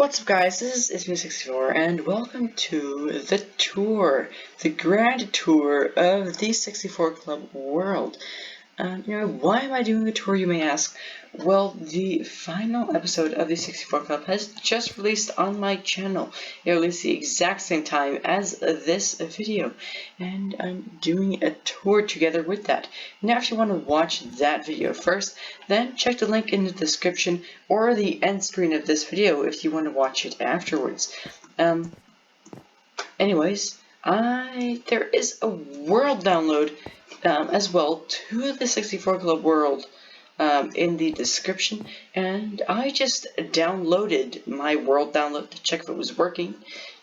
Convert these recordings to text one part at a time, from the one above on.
What's up guys, this is me64 and welcome to the tour, the grand tour of the 64 Club world. Why am I doing a tour, you may ask? Well, the final episode of the 64 Club has just released on my channel. It released the exact same time as this video, and I'm doing a tour together with that. Now, if you want to watch that video first, then check the link in the description or the end screen of this video if you want to watch it afterwards. Anyways, there is a world download as well to the 64 Club world in the description, and I just downloaded my world download to check if it was working,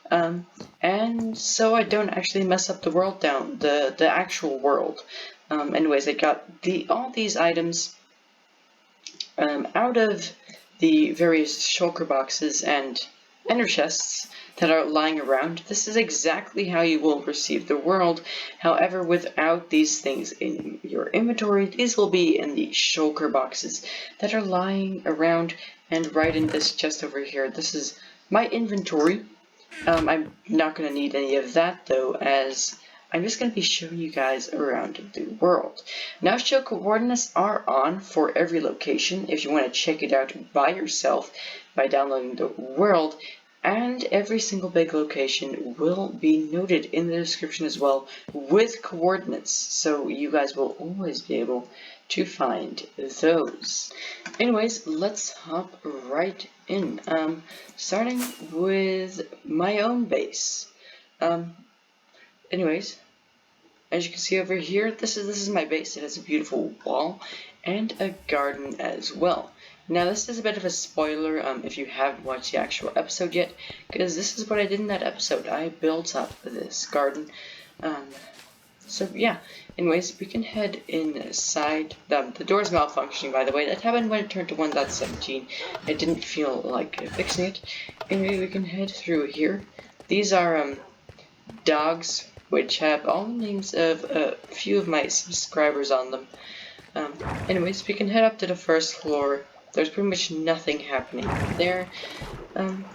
and so I don't actually mess up the world the actual world. Anyways, I got all these items out of the various shulker boxes and ender chests that are lying around. This is exactly how you will receive the world. However, without these things in your inventory, these will be in the shulker boxes that are lying around and right in this chest over here. This is my inventory. I'm not going to need any of that though, as I'm just going to be showing you guys around the world. Now, show coordinates are on for every location if you want to check it out by yourself by downloading the world, and every single big location will be noted in the description as well with coordinates, so you guys will always be able to find those. Anyways, let's hop right in, starting with my own base. Anyways, as you can see over here, this is my base. It has a beautiful wall and a garden as well. Now, this is a bit of a spoiler if you haven't watched the actual episode yet, because this is what I did in that episode. I built up this garden. So yeah, anyways, we can head inside. The door's malfunctioning, by the way. That happened when it turned to 1.17. It didn't feel like fixing it. Anyway, we can head through here. These are dogs, which have all the names of a few of my subscribers on them. Anyways, we can head up to the first floor. There's pretty much nothing happening there. And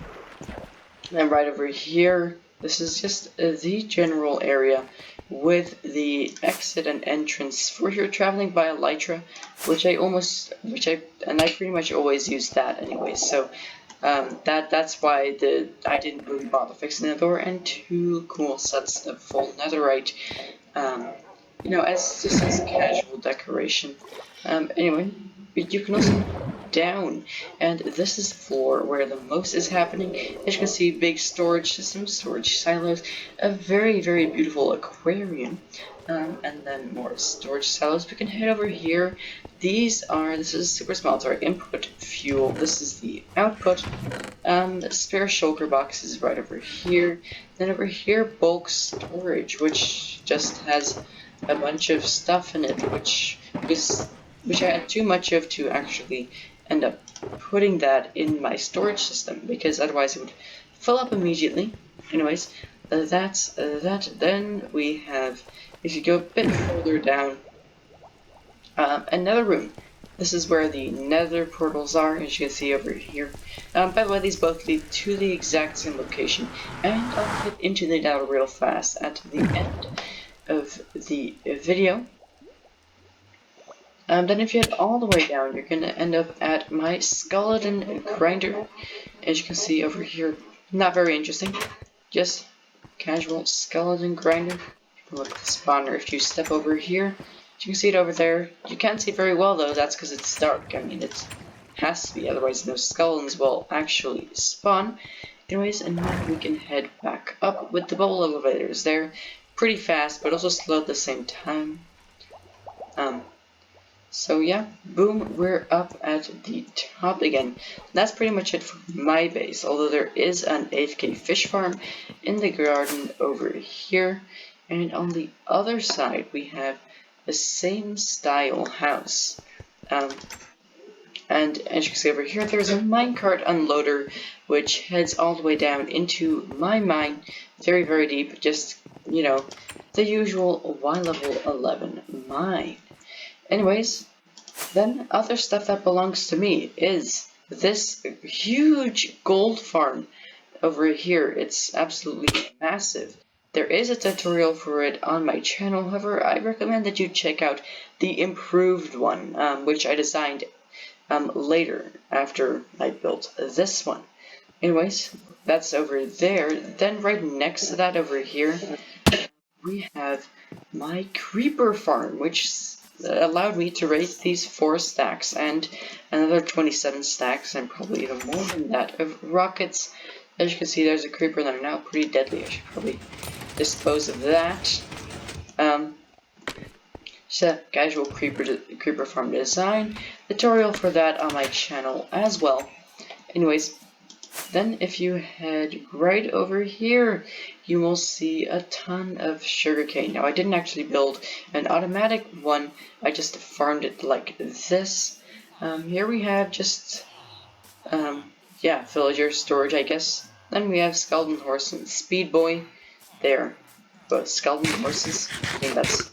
right over here, this is just the general area with the exit and entrance for if you're traveling by elytra, which I pretty much always use that anyway. So that's why I didn't really bother fixing the door, and 2 cool sets of full netherite, as just as a casual decoration. Anyway, you can also down, and this is the floor where the most is happening. As you can see, big storage systems, storage silos, a very, very beautiful aquarium, and then more storage silos. We can head over here. This is super smelter input fuel. This is the output. The spare shulker box is right over here. Then over here, bulk storage, which just has a bunch of stuff in it, which I had too much of to actually end up putting that in my storage system, because otherwise it would fill up immediately. Anyways, that's that. Then we have, if you go a bit further down, another room. This is where the nether portals are, as you can see over here. By the way, these both lead to the exact same location, and I'll get into the nether real fast at the end of the video. Then if you head all the way down, you're going to end up at my skeleton grinder. As you can see over here, not very interesting, just casual skeleton grinder. Look at the spawner. If you step over here, you can see it over there. You can't see it very well though, that's because it's dark. I mean, it has to be, otherwise no skeletons will actually spawn. Anyways, and now we can head back up with the bubble elevators. They're pretty fast, but also slow at the same time. So yeah, boom, we're up at the top again. That's pretty much it for my base, although there is an AFK fish farm in the garden over here. And on the other side, we have the same style house. And as you can see over here, there's a minecart unloader, which heads all the way down into my mine, very, very deep, just, the usual Y level 11 mine. Anyways, then other stuff that belongs to me is this huge gold farm over here. It's absolutely massive. There is a tutorial for it on my channel, however, I recommend that you check out the improved one, which I designed later after I built this one. Anyways, that's over there. Then right next to that over here, we have my creeper farm, which allowed me to raise these 4 stacks and another 27 stacks, and probably even more than that, of rockets. As you can see, there's a creeper that are now pretty deadly. I should probably dispose of that. So, casual creeper farm design tutorial for that on my channel as well. Anyways, then if you head right over here, you will see a ton of sugarcane. Now I didn't actually build an automatic one, I just farmed it like this. Here we have just, yeah, villager storage, I guess. Then we have skeleton horse and speed boy. They're both skeleton horses. I think that's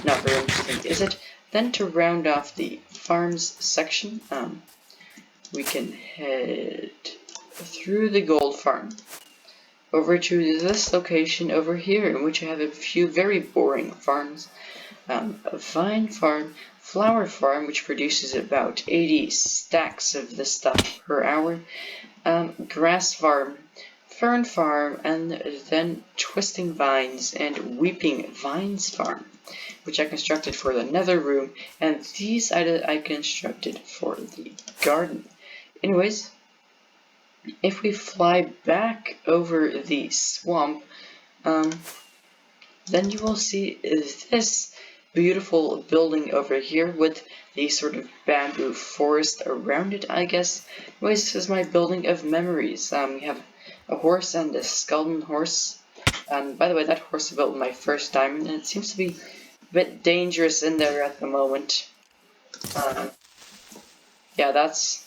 not very interesting, is it? Then to round off the farms section, we can head through the gold farm over to this location over here, in which I have a few very boring farms. A vine farm, flower farm, which produces about 80 stacks of this stuff per hour, grass farm, fern farm, and then twisting vines and weeping vines farm, which I constructed for the nether room, and these I constructed for the garden. Anyways, if we fly back over the swamp, then you will see this beautiful building over here with the sort of bamboo forest around it, I guess. Anyways, this is my building of memories. We have a horse and a skeleton horse. By the way, that horse I built with my first diamond, and it seems to be a bit dangerous in there at the moment. Yeah, that's...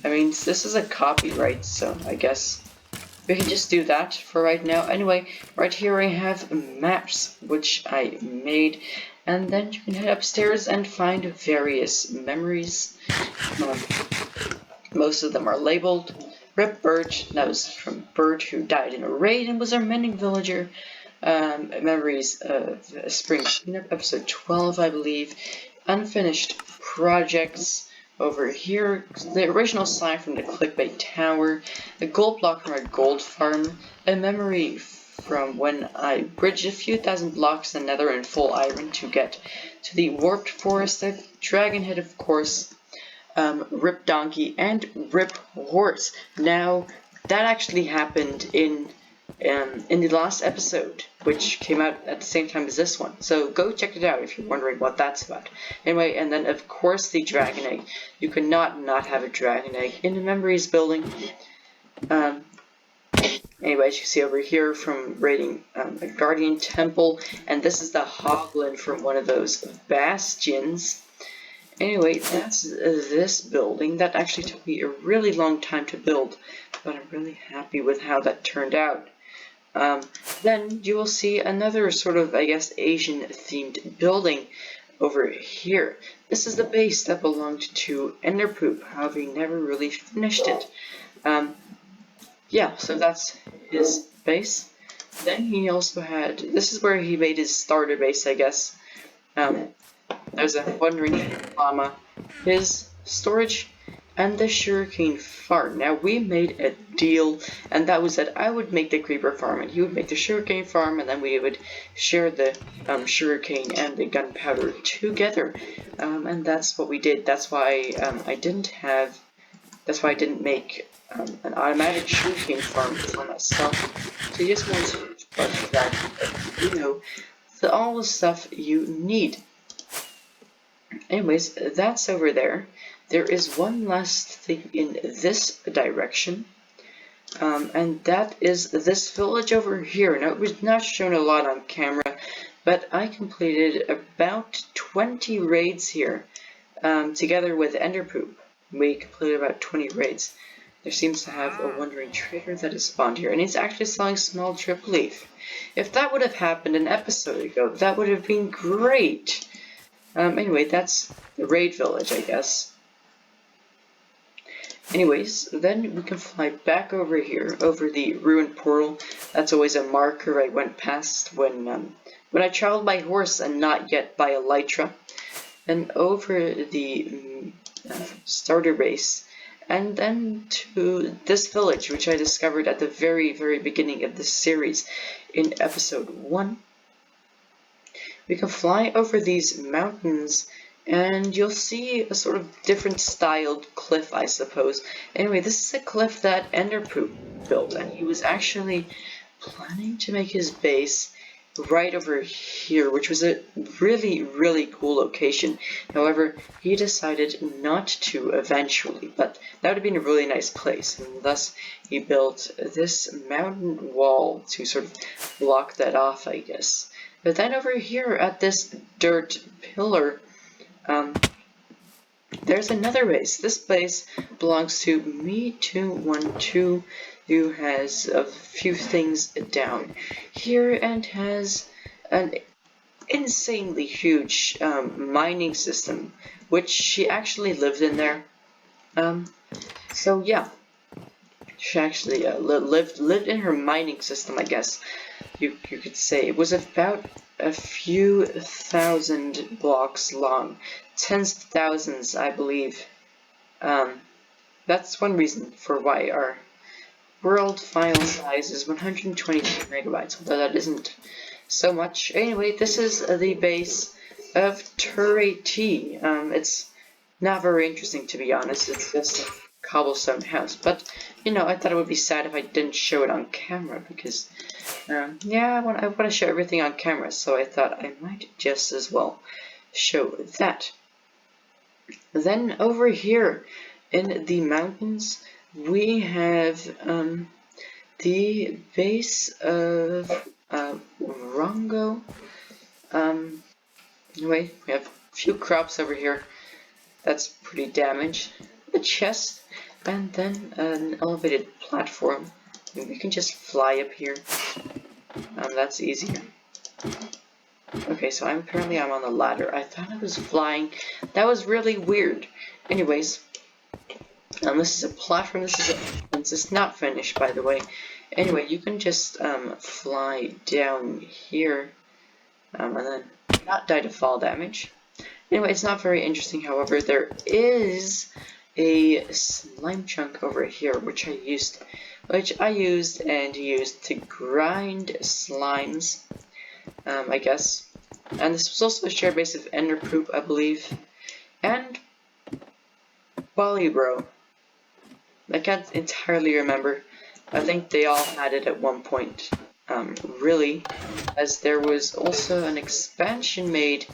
I mean, this is a copyright, so I guess we can just do that for right now. Anyway, right here I have maps, which I made, and then you can head upstairs and find various memories. Most of them are labeled. Rip Birch, that was from Birch, who died in a raid and was our mending villager. Memories of Spring Cleanup, episode 12, I believe. Unfinished projects. Over here, the original sign from the clickbait tower, a gold block from our gold farm, a memory from when I bridged a few thousand blocks in nether and full iron to get to the warped forest, a dragon head, of course, Rip Donkey, and Rip Horse. Now, that actually happened in the last episode, which came out at the same time as this one. So go check it out if you're wondering what that's about. Anyway, and then of course the dragon egg. You cannot not have a dragon egg in the memories building. Anyway, as you see over here from raiding a guardian temple, and this is the hoglin from one of those bastions. Anyway, that's this building. That actually took me a really long time to build, but I'm really happy with how that turned out. Then you will see another sort of, I guess, Asian-themed building over here. This is the base that belonged to Enderpoep, however, he never really finished it. Yeah, so that's his base. Then he also had, this is where he made his starter base, I guess. There's a wandering llama, his storage, and the sugarcane farm. Now, we made a deal, and that was that I would make the creeper farm, and he would make the sugarcane farm, and then we would share the sugarcane and the gunpowder together. And that's what we did. That's why I didn't make an automatic sugarcane farm for myself. So you just want to budget that, you know, all the stuff you need. Anyways, that's over there. There is one last thing in this direction, and that is this village over here. Now, it was not shown a lot on camera, but I completed about 20 raids here, together with Enderpoep. We completed about 20 raids. There seems to have a wandering trader that has spawned here, and he's actually selling small drip leaf. If that would have happened an episode ago, that would have been great. Anyway, that's the raid village, I guess. Anyways, then we can fly back over here, over the ruined portal. That's always a marker I went past when I traveled by horse and not yet by elytra. And over the starter base, and then to this village, which I discovered at the very, very beginning of this series in episode 1. We can fly over these mountains, and you'll see a sort of different styled cliff, I suppose. Anyway, this is a cliff that Enderpoep built, and he was actually planning to make his base right over here, which was a really, really cool location. However, he decided not to eventually, but that would have been a really nice place, and thus he built this mountain wall to sort of block that off, I guess. But then over here at this dirt pillar, there's another base. This base belongs to Me212, who has a few things down here and has an insanely huge mining system, which she actually lived in there. So yeah, she actually lived in her mining system, I guess you could say. It was about a few thousand blocks long, tens of thousands, I believe. That's one reason for why our world file size is 122 megabytes, although that isn't so much. Anyway, this is the base of Turret T. It's not very interesting, to be honest. It's just a cobblestone house, but you know, I thought it would be sad if I didn't show it on camera, because yeah, I want to show everything on camera, so I thought I might just as well show that. Then over here in the mountains, we have the base of Rongo. Anyway, we have a few crops over here. That's pretty damaged. A chest, and then an elevated platform. We can just fly up here. That's easier. Okay, so I'm on the ladder. I thought I was flying. That was really weird. Anyways, this is a platform. This is not finished, by the way. Anyway, you can just fly down here, and then not die to fall damage. Anyway, it's not very interesting. However, there is a slime chunk over here, which I used to grind slimes, I guess. And this was also a shared base of Enderpoep, I believe, and Bolliebro. I can't entirely remember. I think they all had it at one point, really, as there was also an expansion made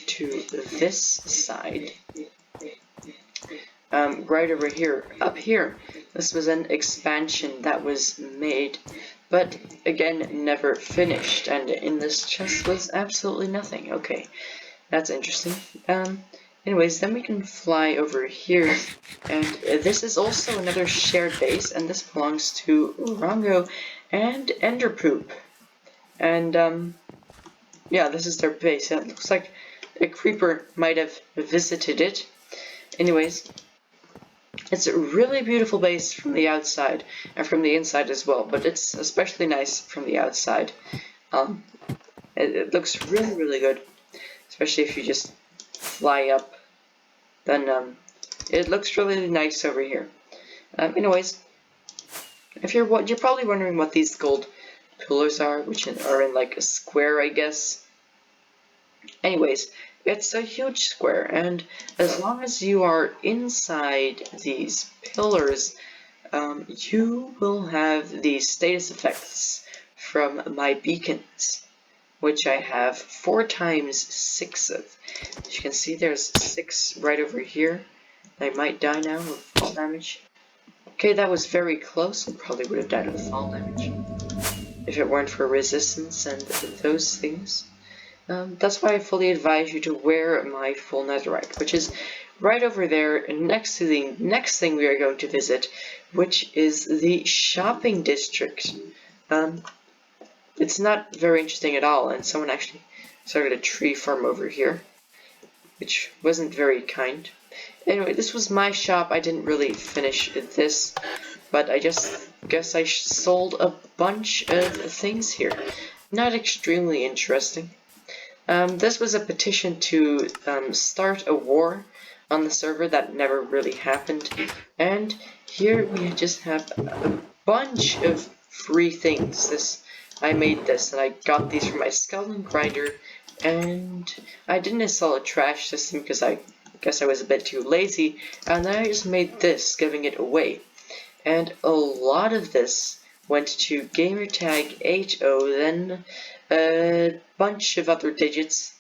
to this side. Right over here, up here. This was an expansion that was made, but again, never finished, and in this chest was absolutely nothing. Okay, that's interesting. Anyways, then we can fly over here, and this is also another shared base, and this belongs to Rongo and Enderpoep. And yeah, this is their base. It looks like a creeper might have visited it. Anyways, it's a really beautiful base from the outside, and from the inside as well, but it's especially nice from the outside. It looks really, really good, especially if you just fly up. Then it looks really nice over here. Anyways, if you're probably wondering what these gold pillars are, which are in like a square, I guess. Anyways, it's a huge square, and as long as you are inside these pillars, you will have the status effects from my beacons, which I have 4 times 6 of. As you can see, there's 6 right over here. I might die now with fall damage. Okay, that was very close. I probably would have died with fall damage if it weren't for resistance and those things. That's why I fully advise you to wear my full netherite, which is right over there next to the next thing we are going to visit, which is the shopping district. It's not very interesting at all, and someone actually started a tree farm over here, which wasn't very kind. Anyway, this was my shop. I didn't really finish this, but I just guess I sold a bunch of things here. Not extremely interesting. This was a petition to start a war on the server that never really happened. And here we just have a bunch of free things. I made this, and I got these from my skeleton grinder, and I didn't install a trash system because I guess I was a bit too lazy, and then I just made this, giving it away. And a lot of this went to gamertag HO, then a bunch of other digits.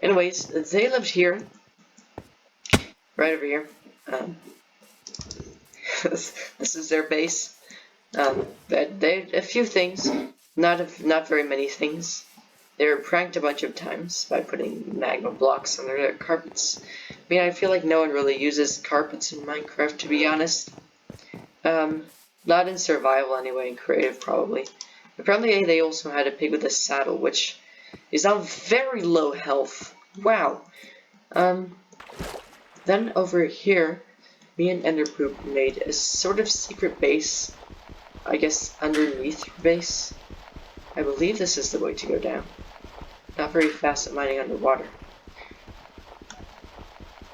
Anyways, they lived here, right over here. This is their base. They a few things, not very many things. They were pranked a bunch of times by putting magma blocks on their carpets. I mean, I feel like no one really uses carpets in Minecraft, to be honest. Not in survival anyway, in creative probably. Apparently they also had a pig with a saddle, which is on very low health. Wow. Then over here, me and Enderpoep made a sort of secret base. I guess underneath your base. I believe this is the way to go down. Not very fast at mining underwater.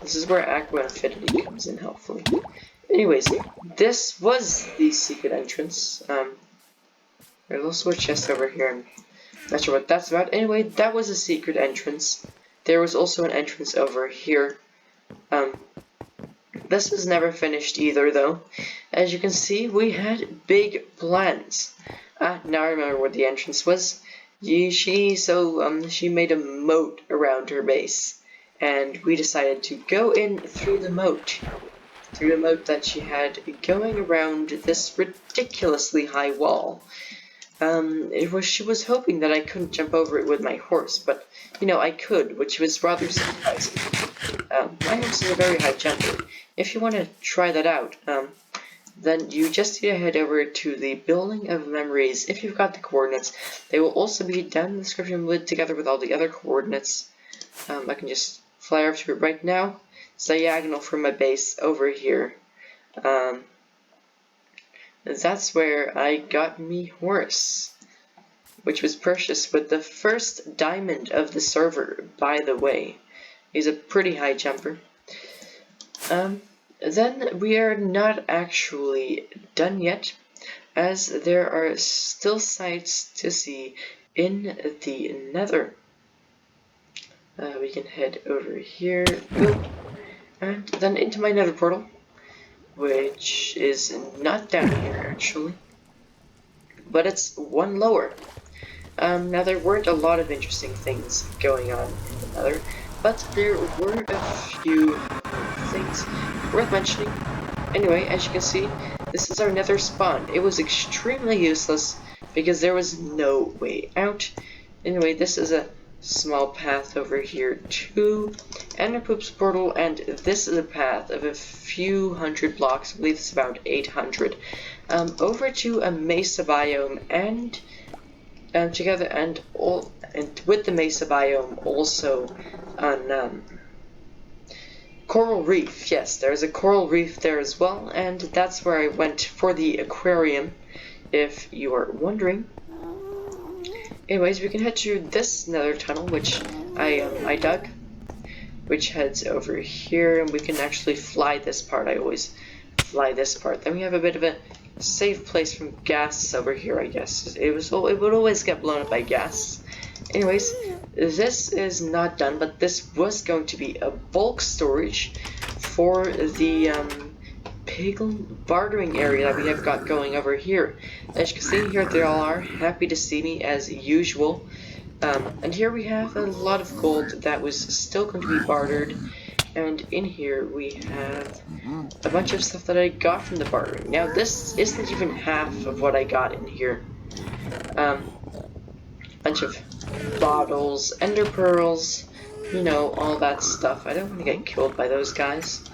This is where Aqua Infinity comes in helpfully. Anyways, this was the secret entrance. There's also a chest over here. I'm not sure what that's about. Anyway, that was a secret entrance. There was also an entrance over here. This was never finished either, though. As you can see, we had big plans. Now I remember what the entrance was. She made a moat around her base, and we decided to go in through the moat. Through the moat that she had going around this ridiculously high wall. She was hoping that I couldn't jump over it with my horse, but, you know, I could, which was rather surprising. My horse is a very high jumper. If you want to try that out, then you just need to head over to the Building of Memories if you've got the coordinates. They will also be down in the description together with all the other coordinates. I can just fly over to it right now. It's diagonal from my base over here. That's where I got me horse, which was purchased with the first diamond of the server, by the way. He's a pretty high jumper. Then we are not actually done yet, as there are still sights to see in the Nether. We can head over here, and then into my Nether portal, which is not down here actually, but it's one lower. Now there weren't a lot of interesting things going on in the Nether, but there were a few things worth mentioning. Anyway, as you can see, this is our Nether spawn. It was extremely useless because there was no way out. Anyway, this is a small path over here to Enderpoop's portal, and this is a path of a few hundred blocks. I believe it's about 800. Over to a mesa biome, and together and with the mesa biome also on coral reef. Yes, there's a coral reef there as well, and that's where I went for the aquarium, if you are wondering. Anyways, we can head to this Nether tunnel, which I dug, which heads over here, and we can actually fly this part. I always fly this part. Then we have a bit of a safe place from gas over here, I guess. It would always get blown up by gas. Anyways, this is not done, but this was going to be a bulk storage for the Piglin bartering area that we have got going over here. As you can see, here they all are, happy to see me as usual. And here we have a lot of gold that was still going to be bartered. And in here we have a bunch of stuff that I got from the bartering. Now this isn't even half of what I got in here. Bunch of bottles, ender pearls, you know, all that stuff. I don't want to get killed by those guys.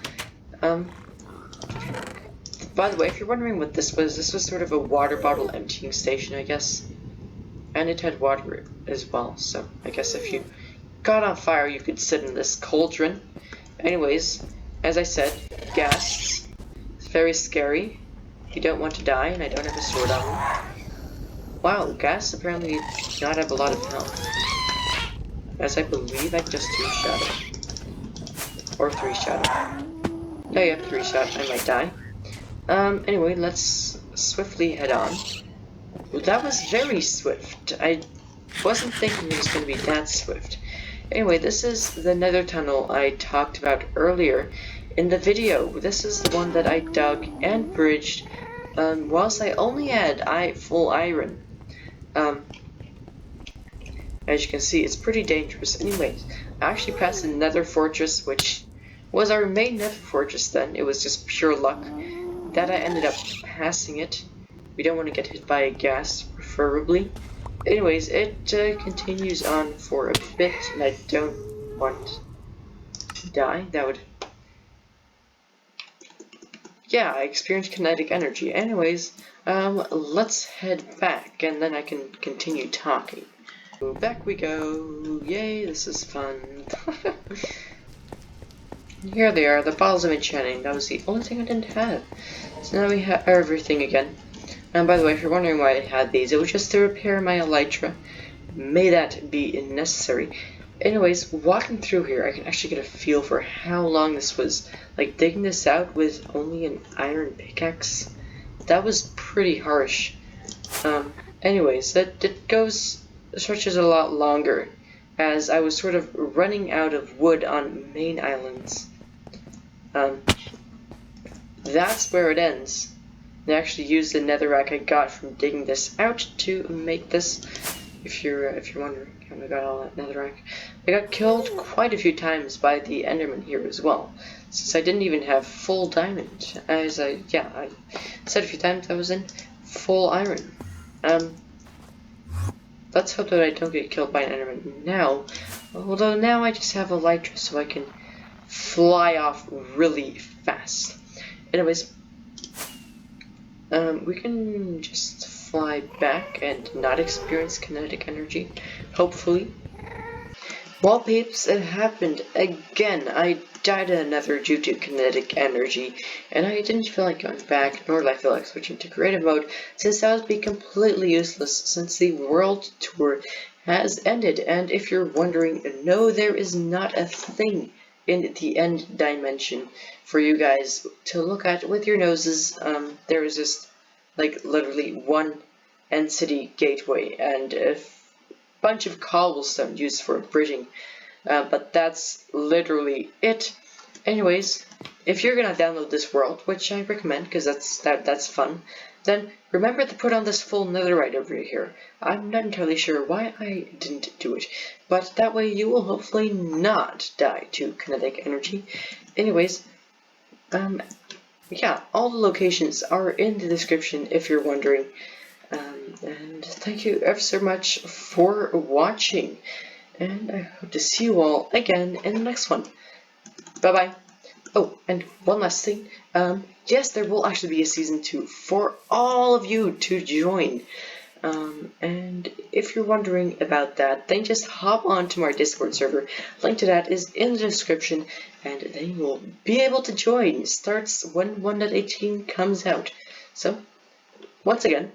By the way, if you're wondering what this was sort of a water bottle emptying station, I guess. And it had water as well, so I guess if you got on fire, you could sit in this cauldron Anyways, as I said, gas. It's very scary. You don't want to die, and I don't have a sword on me. Wow, gas apparently does not have a lot of health. As I believe I just 2-shot it. Or 3-shot it. No, you have 3-shot, I might die. Anyway, let's swiftly head on. Well, that was very swift. I wasn't thinking it was going to be that swift. Anyway, this is the nether tunnel I talked about earlier in the video. This is the one that I dug and bridged whilst I only had full iron. As you can see, it's pretty dangerous. Anyways, I actually passed the Nether Fortress, which was our main Nether Fortress then. It was just pure luck that I ended up passing it. We don't want to get hit by a gas, preferably. Anyways, it continues on for a bit, and I don't want to die. That would... Yeah, I experienced kinetic energy. Anyways, let's head back, and then I can continue talking. Back we go. Yay, this is fun. Here they are, the bottles of enchanting. That was the only thing I didn't have. So now we have everything again. And by the way, if you're wondering why I had these, it was just to repair my elytra. May that be necessary. Anyways, walking through here, I can actually get a feel for how long this was. Like, digging this out with only an iron pickaxe. That was pretty harsh. Anyways, that stretches a lot longer, as I was sort of running out of wood on main islands. That's where it ends. I actually used the netherrack I got from digging this out to make this. If you're wondering how I got all that netherrack, I got killed quite a few times by the enderman here as well, since I didn't even have full diamond. As I said a few times, I was in full iron. Let's hope that I don't get killed by an enderman now. Although now I just have elytra, so I can fly off really fast. Anyways, we can just fly back and not experience kinetic energy, hopefully. Well, peeps, it happened again. I died in another due to kinetic energy, and I didn't feel like going back, nor did I feel like switching to creative mode, since that would be completely useless since the world tour has ended. And if you're wondering, no, there is not a thing in the end dimension for you guys to look at with your noses. There is just like literally one end city gateway and a bunch of cobblestone used for bridging, but that's literally it. Anyways, if you're gonna download this world, which I recommend because that's fun, then remember to put on this full netherite over here. I'm not entirely sure why I didn't do it, but that way you will hopefully not die to kinetic energy. Anyways, yeah, all the locations are in the description if you're wondering. And thank you ever so much for watching, and I hope to see you all again in the next one. Bye bye. Oh, and one last thing. Yes, there will actually be a season 2 for all of you to join. And if you're wondering about that, then just hop on to my Discord server. Link to that is in the description, and then you will be able to join. It starts when 1.18 comes out. So, once again,